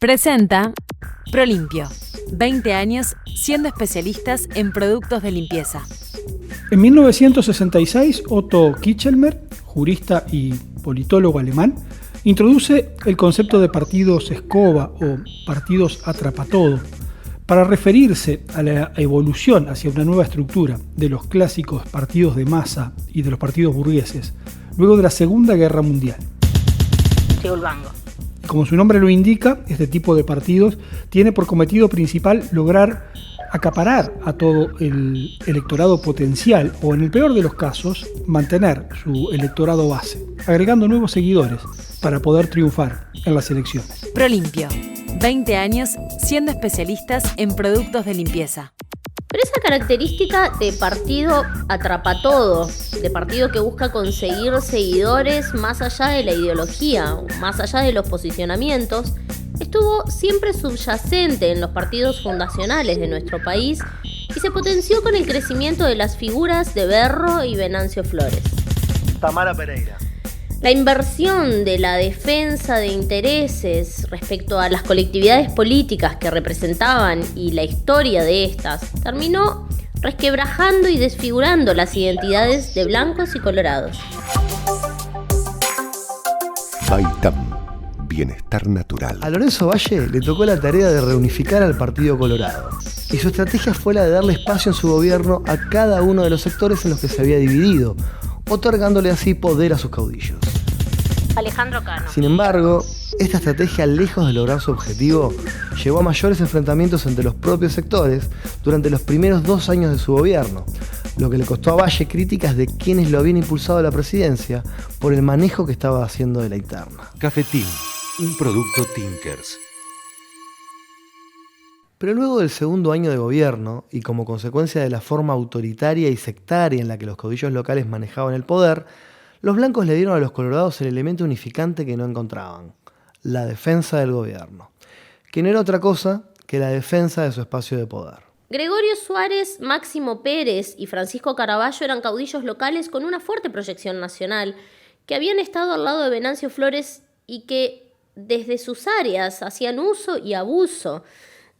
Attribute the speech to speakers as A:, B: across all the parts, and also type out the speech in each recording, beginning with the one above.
A: Presenta Prolimpio. 20 años siendo especialistas en productos de limpieza.
B: En 1966, Otto Kichelmer, jurista y politólogo alemán, introduce el concepto de partidos escoba o partidos atrapatodo para referirse a la evolución hacia una nueva estructura de los clásicos partidos de masa y de los partidos burgueses luego de la Segunda Guerra Mundial. Como su nombre lo indica, este tipo de partidos tiene por cometido principal lograr acaparar a todo el electorado potencial o, en el peor de los casos, mantener su electorado base, agregando nuevos seguidores para poder triunfar en las elecciones.
A: Prolimpio. 20 años siendo especialistas en productos de limpieza.
C: Pero esa característica de partido atrapatodo, de partido que busca conseguir seguidores más allá de la ideología, más allá de los posicionamientos, estuvo siempre subyacente en los partidos fundacionales de nuestro país y se potenció con el crecimiento de las figuras de Berro y Venancio Flores.
D: Tamara Pereira.
C: La inversión de la defensa de intereses respecto a las colectividades políticas que representaban y la historia de estas terminó resquebrajando y desfigurando las identidades de blancos y colorados.
E: Baitam, bienestar natural.
D: A Lorenzo Valle le tocó la tarea de reunificar al Partido Colorado, y su estrategia fue la de darle espacio en su gobierno a cada uno de los sectores en los que se había dividido, otorgándole así poder a sus caudillos.
C: Alejandro Cano.
D: Sin embargo, esta estrategia, lejos de lograr su objetivo, llevó a mayores enfrentamientos entre los propios sectores durante los primeros 2 años de su gobierno, lo que le costó a Valle críticas de quienes lo habían impulsado a la presidencia por el manejo que estaba haciendo de la interna.
E: Cafetín, un producto Tinkers.
D: Pero luego del segundo año de gobierno, y como consecuencia de la forma autoritaria y sectaria en la que los caudillos locales manejaban el poder, los blancos le dieron a los colorados el elemento unificante que no encontraban: la defensa del gobierno, que no era otra cosa que la defensa de su espacio de poder.
C: Gregorio Suárez, Máximo Pérez y Francisco Caraballo eran caudillos locales con una fuerte proyección nacional, que habían estado al lado de Venancio Flores y que desde sus áreas hacían uso y abuso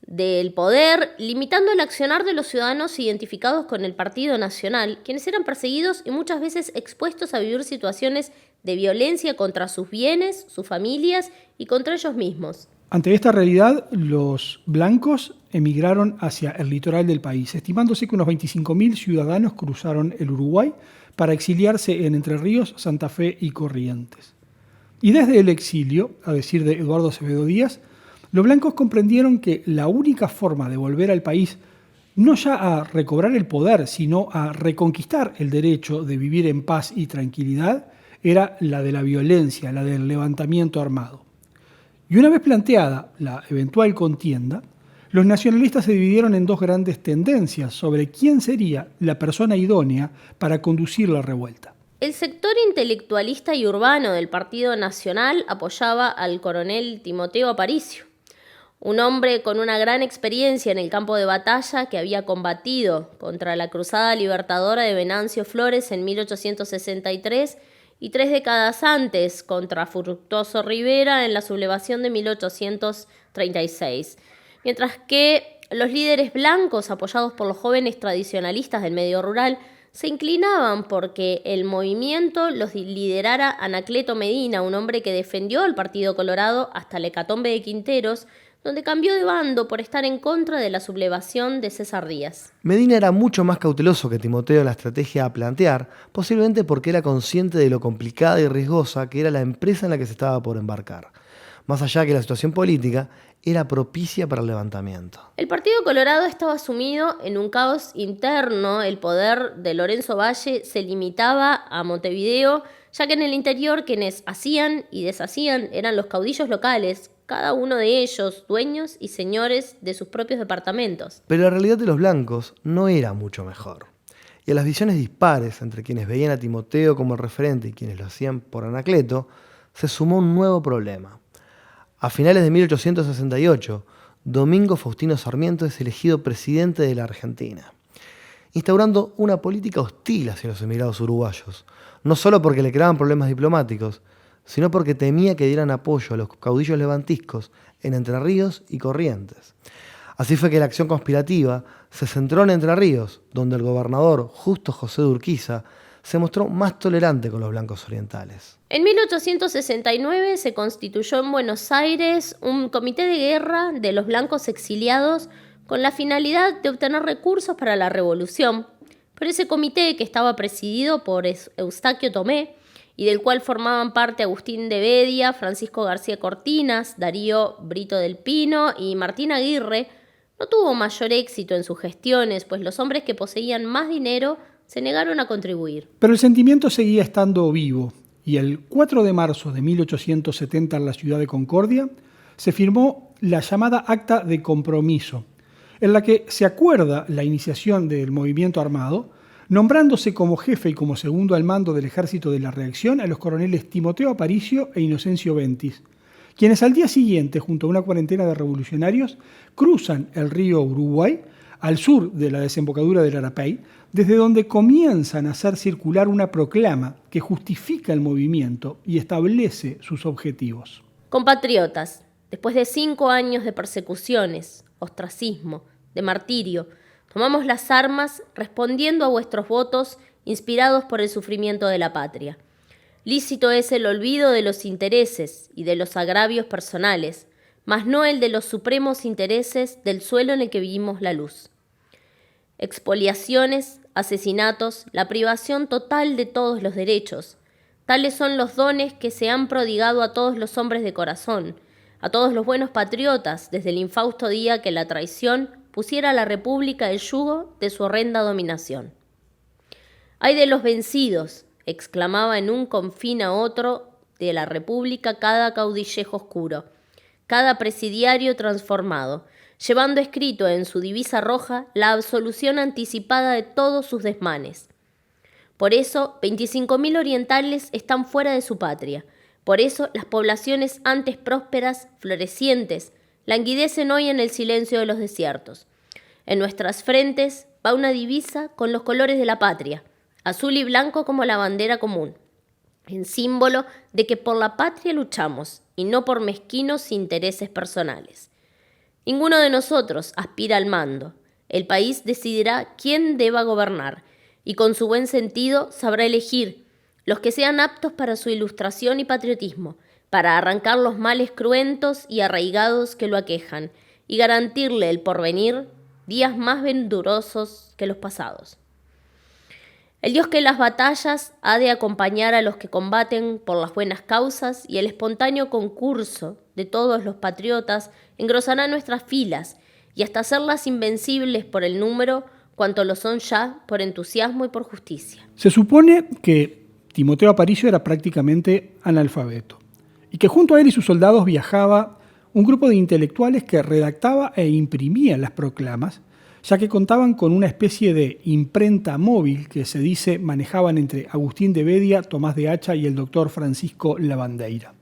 C: del poder, limitando el accionar de los ciudadanos identificados con el Partido Nacional, quienes eran perseguidos y muchas veces expuestos a vivir situaciones de violencia contra sus bienes, sus familias y contra ellos mismos.
B: Ante esta realidad, los blancos emigraron hacia el litoral del país, estimándose que unos 25.000 ciudadanos cruzaron el Uruguay para exiliarse en Entre Ríos, Santa Fe y Corrientes. Y desde el exilio, a decir de Eduardo Acevedo Díaz, los blancos comprendieron que la única forma de volver al país, no ya a recobrar el poder, sino a reconquistar el derecho de vivir en paz y tranquilidad, era la de la violencia, la del levantamiento armado. Y una vez planteada la eventual contienda, los nacionalistas se dividieron en 2 grandes tendencias sobre quién sería la persona idónea para conducir la revuelta.
C: El sector intelectualista y urbano del Partido Nacional apoyaba al coronel Timoteo Aparicio, un hombre con una gran experiencia en el campo de batalla que había combatido contra la Cruzada Libertadora de Venancio Flores en 1863 y 3 décadas antes contra Fructuoso Rivera en la sublevación de 1836. Mientras que los líderes blancos, apoyados por los jóvenes tradicionalistas del medio rural, se inclinaban porque el movimiento los liderara Anacleto Medina, un hombre que defendió al Partido Colorado hasta la hecatombe de Quinteros, donde cambió de bando por estar en contra de la sublevación de César Díaz.
D: Medina era mucho más cauteloso que Timoteo en la estrategia a plantear, posiblemente porque era consciente de lo complicada y riesgosa que era la empresa en la que se estaba por embarcar. Más allá que la situación política era propicia para el levantamiento.
C: El Partido Colorado estaba sumido en un caos interno. El poder de Lorenzo Valle se limitaba a Montevideo, ya que en el interior quienes hacían y deshacían eran los caudillos locales, cada uno de ellos dueños y señores de sus propios departamentos.
D: Pero la realidad de los blancos no era mucho mejor. Y a las visiones dispares entre quienes veían a Timoteo como el referente y quienes lo hacían por Anacleto, se sumó un nuevo problema. A finales de 1868, Domingo Faustino Sarmiento es elegido presidente de la Argentina, instaurando una política hostil hacia los emigrados uruguayos, no solo porque le creaban problemas diplomáticos, sino porque temía que dieran apoyo a los caudillos levantiscos en Entre Ríos y Corrientes. Así fue que la acción conspirativa se centró en Entre Ríos, donde el gobernador Justo José de Urquiza se mostró más tolerante con los blancos orientales.
C: En 1869 se constituyó en Buenos Aires un comité de guerra de los blancos exiliados con la finalidad de obtener recursos para la revolución. Pero ese comité, que estaba presidido por Eustaquio Tomé y del cual formaban parte Agustín de Bedia, Francisco García Cortinas, Darío Brito del Pino y Martín Aguirre, no tuvo mayor éxito en sus gestiones, pues los hombres que poseían más dinero se negaron a contribuir.
B: Pero el sentimiento seguía estando vivo, y el 4 de marzo de 1870 en la ciudad de Concordia se firmó la llamada Acta de Compromiso, en la que se acuerda la iniciación del movimiento armado, nombrándose como jefe y como segundo al mando del ejército de la reacción a los coroneles Timoteo Aparicio e Inocencio Ventis, quienes al día siguiente, junto a una cuarentena de revolucionarios, cruzan el río Uruguay al sur de la desembocadura del Arapey, desde donde comienzan a hacer circular una proclama que justifica el movimiento y establece sus objetivos.
C: Compatriotas, después de 5 años de persecuciones, ostracismo, de martirio, tomamos las armas respondiendo a vuestros votos inspirados por el sufrimiento de la patria. Lícito es el olvido de los intereses y de los agravios personales, mas no el de los supremos intereses del suelo en el que vivimos la luz. Expoliaciones, asesinatos, la privación total de todos los derechos. Tales son los dones que se han prodigado a todos los hombres de corazón, a todos los buenos patriotas, desde el infausto día que la traición pusiera a la República el yugo de su horrenda dominación. ¡Ay de los vencidos!, exclamaba en un confín a otro de la República cada caudillejo oscuro, cada presidiario transformado, llevando escrito en su divisa roja la absolución anticipada de todos sus desmanes. Por eso 25.000 orientales están fuera de su patria. Por eso las poblaciones antes prósperas, florecientes, languidecen hoy en el silencio de los desiertos. En nuestras frentes va una divisa con los colores de la patria, azul y blanco como la bandera común, en símbolo de que por la patria luchamos y no por mezquinos intereses personales. Ninguno de nosotros aspira al mando. El país decidirá quién deba gobernar y con su buen sentido sabrá elegir los que sean aptos para su ilustración y patriotismo, para arrancar los males cruentos y arraigados que lo aquejan y garantirle el porvenir días más venturosos que los pasados. El Dios que en las batallas ha de acompañar a los que combaten por las buenas causas y el espontáneo concurso de todos los patriotas engrosará nuestras filas y hasta hacerlas invencibles por el número cuanto lo son ya por entusiasmo y por justicia.
B: Se supone que Timoteo Aparicio era prácticamente analfabeto y que junto a él y sus soldados viajaba un grupo de intelectuales que redactaba e imprimía las proclamas, ya que contaban con una especie de imprenta móvil que se dice manejaban entre Agustín de Bedia, Tomás de Hacha y el doctor Francisco Lavandeira.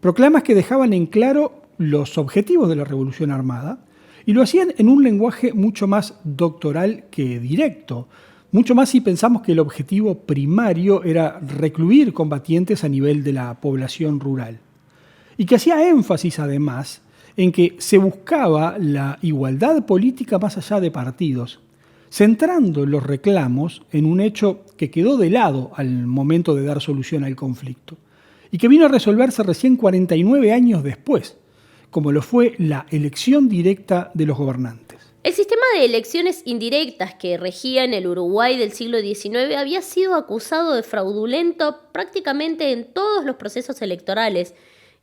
B: Proclamas que dejaban en claro los objetivos de la Revolución Armada y lo hacían en un lenguaje mucho más doctoral que directo, mucho más si pensamos que el objetivo primario era recluir combatientes a nivel de la población rural. Y que hacía énfasis además en que se buscaba la igualdad política más allá de partidos, centrando los reclamos en un hecho que quedó de lado al momento de dar solución al conflicto, y que vino a resolverse recién 49 años después, como lo fue la elección directa de los gobernantes.
C: El sistema de elecciones indirectas que regía en el Uruguay del siglo XIX había sido acusado de fraudulento prácticamente en todos los procesos electorales,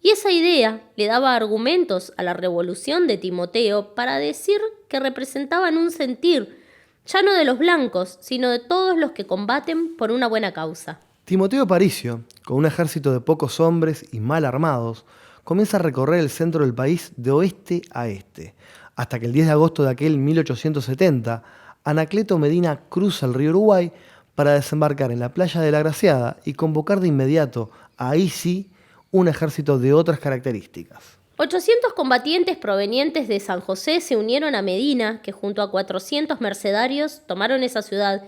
C: y esa idea le daba argumentos a la revolución de Timoteo para decir que representaban un sentir, ya no de los blancos, sino de todos los que combaten por una buena causa.
D: Timoteo Aparicio, con un ejército de pocos hombres y mal armados, comienza a recorrer el centro del país de oeste a este, hasta que el 10 de agosto de aquel 1870, Anacleto Medina cruza el río Uruguay para desembarcar en la playa de la Graciada y convocar de inmediato, ahí sí, un ejército de otras características.
C: 800 combatientes provenientes de San José se unieron a Medina, que junto a 400 mercenarios tomaron esa ciudad,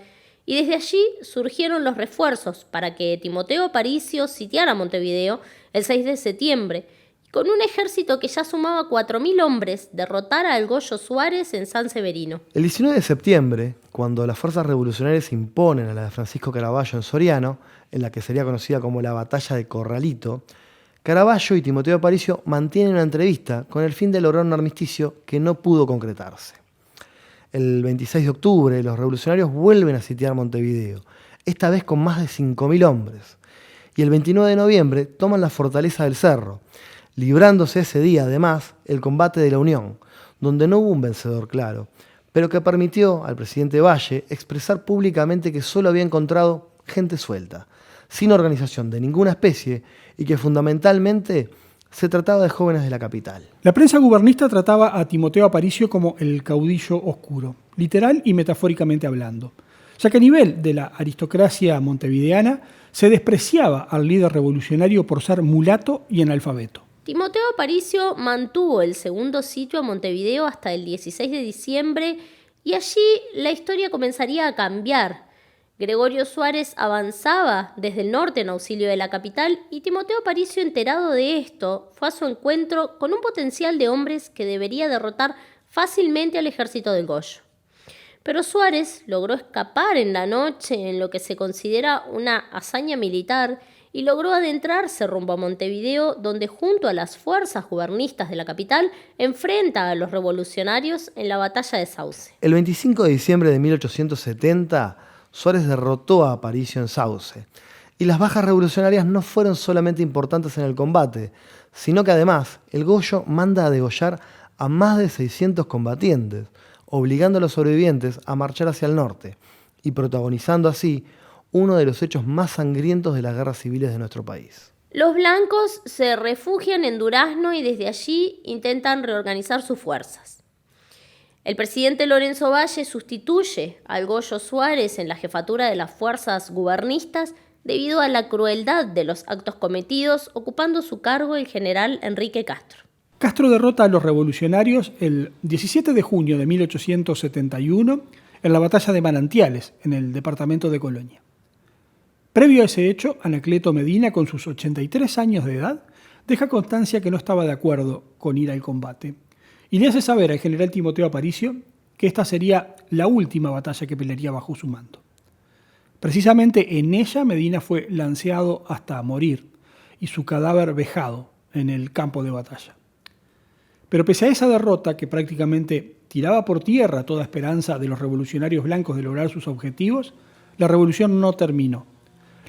C: y desde allí surgieron los refuerzos para que Timoteo Aparicio sitiara Montevideo el 6 de septiembre, con un ejército que ya sumaba 4.000 hombres, derrotara al Goyo Suárez en San Severino.
D: El 19 de septiembre, cuando las fuerzas revolucionarias se imponen a la de Francisco Caraballo en Soriano, en la que sería conocida como la Batalla de Corralito, Caraballo y Timoteo Aparicio mantienen una entrevista con el fin de lograr un armisticio que no pudo concretarse. El 26 de octubre, los revolucionarios vuelven a sitiar Montevideo, esta vez con más de 5.000 hombres. Y el 29 de noviembre toman la fortaleza del Cerro, librándose ese día, además, el combate de la Unión, donde no hubo un vencedor claro, pero que permitió al presidente Valle expresar públicamente que solo había encontrado gente suelta, sin organización de ninguna especie, y que fundamentalmente se trataba de jóvenes de la capital.
B: La prensa gubernista trataba a Timoteo Aparicio como el caudillo oscuro, literal y metafóricamente hablando, ya que a nivel de la aristocracia montevideana se despreciaba al líder revolucionario por ser mulato y analfabeto.
C: Timoteo Aparicio mantuvo el segundo sitio a Montevideo hasta el 16 de diciembre y allí la historia comenzaría a cambiar. Gregorio Suárez avanzaba desde el norte en auxilio de la capital y Timoteo Aparicio, enterado de esto, fue a su encuentro con un potencial de hombres que debería derrotar fácilmente al ejército del Goyo. Pero Suárez logró escapar en la noche en lo que se considera una hazaña militar y logró adentrarse rumbo a Montevideo, donde junto a las fuerzas gubernistas de la capital enfrenta a los revolucionarios en la batalla de Sauce.
D: El 25 de diciembre de 1870, Suárez derrotó a Aparicio en Sauce. Y las bajas revolucionarias no fueron solamente importantes en el combate, sino que además el Goyo manda a degollar a más de 600 combatientes, obligando a los sobrevivientes a marchar hacia el norte y protagonizando así uno de los hechos más sangrientos de las guerras civiles de nuestro país.
C: Los blancos se refugian en Durazno y desde allí intentan reorganizar sus fuerzas. El presidente Lorenzo Valle sustituye al Goyo Suárez en la jefatura de las fuerzas gubernistas debido a la crueldad de los actos cometidos, ocupando su cargo el general Enrique Castro.
B: Castro derrota a los revolucionarios el 17 de junio de 1871 en la batalla de Manantiales, en el departamento de Colonia. Previo a ese hecho, Anacleto Medina, con sus 83 años de edad, deja constancia que no estaba de acuerdo con ir al combate y le hace saber al general Timoteo Aparicio que esta sería la última batalla que pelearía bajo su mando. Precisamente en ella Medina fue lanceado hasta morir y su cadáver vejado en el campo de batalla. Pero pese a esa derrota que prácticamente tiraba por tierra toda esperanza de los revolucionarios blancos de lograr sus objetivos, la revolución no terminó.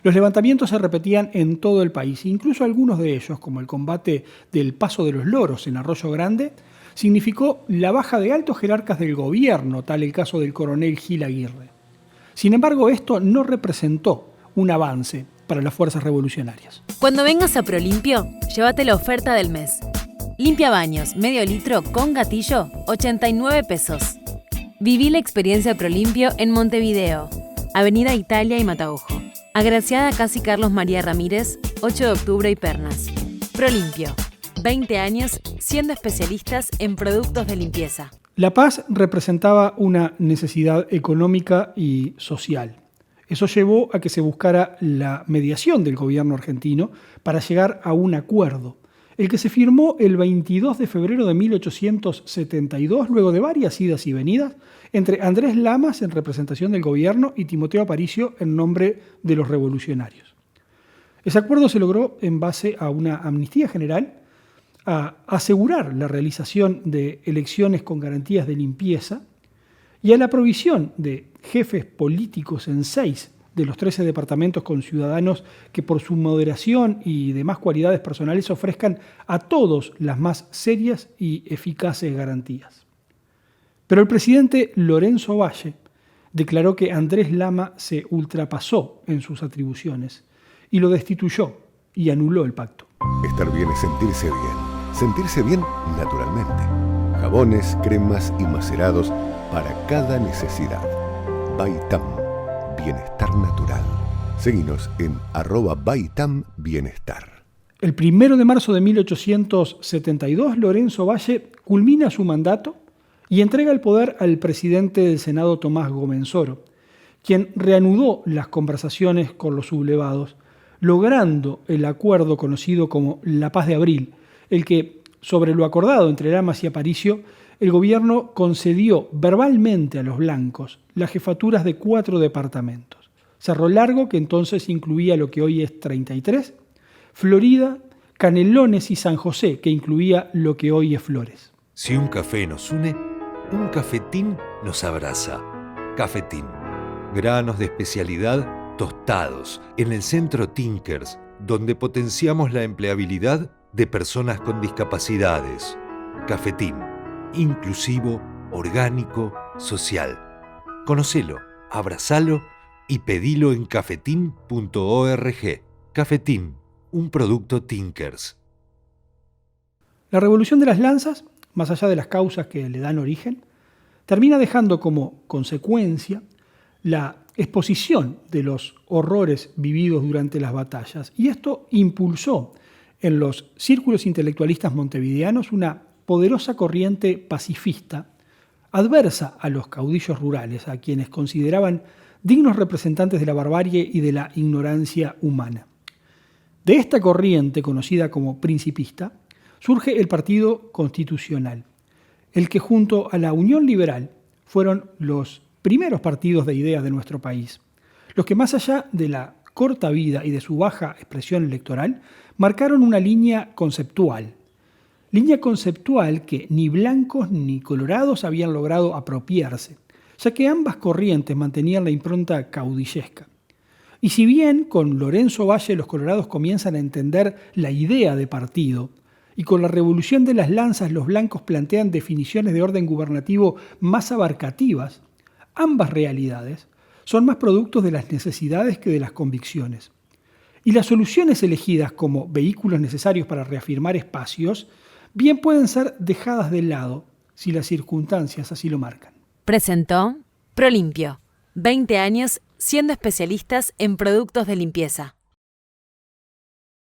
B: Los levantamientos se repetían en todo el país, incluso algunos de ellos, como el combate del Paso de los Loros en Arroyo Grande, significó la baja de altos jerarcas del gobierno, tal el caso del coronel Gil Aguirre. Sin embargo, esto no representó un avance para las fuerzas revolucionarias.
A: Cuando vengas a Prolimpio, llévate la oferta del mes. Limpia baños, medio litro con gatillo, 89 pesos. Viví la experiencia Prolimpio en Montevideo, Avenida Italia y Mataojo. Agraciada Casi Carlos María Ramírez, 8 de octubre y Pernas. Prolimpio, 20 años siendo especialistas en productos de limpieza.
B: La paz representaba una necesidad económica y social. Eso llevó a que se buscara la mediación del gobierno argentino para llegar a un acuerdo, el que se firmó el 22 de febrero de 1872, luego de varias idas y venidas, entre Andrés Lamas en representación del gobierno y Timoteo Aparicio en nombre de los revolucionarios. Ese acuerdo se logró en base a una amnistía general, a asegurar la realización de elecciones con garantías de limpieza y a la provisión de jefes políticos en 6 de los 13 departamentos con ciudadanos que por su moderación y demás cualidades personales ofrezcan a todos las más serias y eficaces garantías. Pero el presidente Lorenzo Valle declaró que Andrés Lama se ultrapasó en sus atribuciones y lo destituyó y anuló el pacto.
E: Estar bien es sentirse bien. Sentirse bien naturalmente. Jabones, cremas y macerados para cada necesidad. Baitam, bienestar natural. Seguinos en @baitam-bienestar.
B: El 1 de marzo de 1872, Lorenzo Valle culmina su mandato y entrega el poder al presidente del Senado, Tomás Gomenzoro, quien reanudó las conversaciones con los sublevados, logrando el acuerdo conocido como la Paz de Abril, el que, sobre lo acordado entre Lamas y Aparicio, el gobierno concedió verbalmente a los blancos las jefaturas de 4 departamentos. Cerro Largo, que entonces incluía lo que hoy es 33, Florida, Canelones y San José, que incluía lo que hoy es Flores.
F: Si un café nos une, un cafetín nos abraza. Cafetín. Granos de especialidad tostados en el centro Tinkers, donde potenciamos la empleabilidad de personas con discapacidades. Cafetín. Inclusivo, orgánico, social. Conocelo, abrazalo y pedilo en cafetín.org. Cafetín, un producto Tinkers.
B: La revolución de las lanzas, más allá de las causas que le dan origen, termina dejando como consecuencia la exposición de los horrores vividos durante las batallas. Y esto impulsó en los círculos intelectualistas montevideanos una poderosa corriente pacifista, adversa a los caudillos rurales, a quienes consideraban dignos representantes de la barbarie y de la ignorancia humana. De esta corriente, conocida como principista, surge el Partido Constitucional, el que junto a la Unión Liberal fueron los primeros partidos de ideas de nuestro país, los que más allá de la corta vida y de su baja expresión electoral, marcaron una línea conceptual que ni blancos ni colorados habían logrado apropiarse, ya que ambas corrientes mantenían la impronta caudillesca. Y si bien con Lorenzo Valle los colorados comienzan a entender la idea de partido, y con la revolución de las lanzas los blancos plantean definiciones de orden gubernativo más abarcativas, ambas realidades son más productos de las necesidades que de las convicciones. Y las soluciones elegidas como vehículos necesarios para reafirmar espacios bien pueden ser dejadas de lado si las circunstancias así lo marcan.
A: Presentó Prolimpio, 20 años siendo especialistas en productos de limpieza.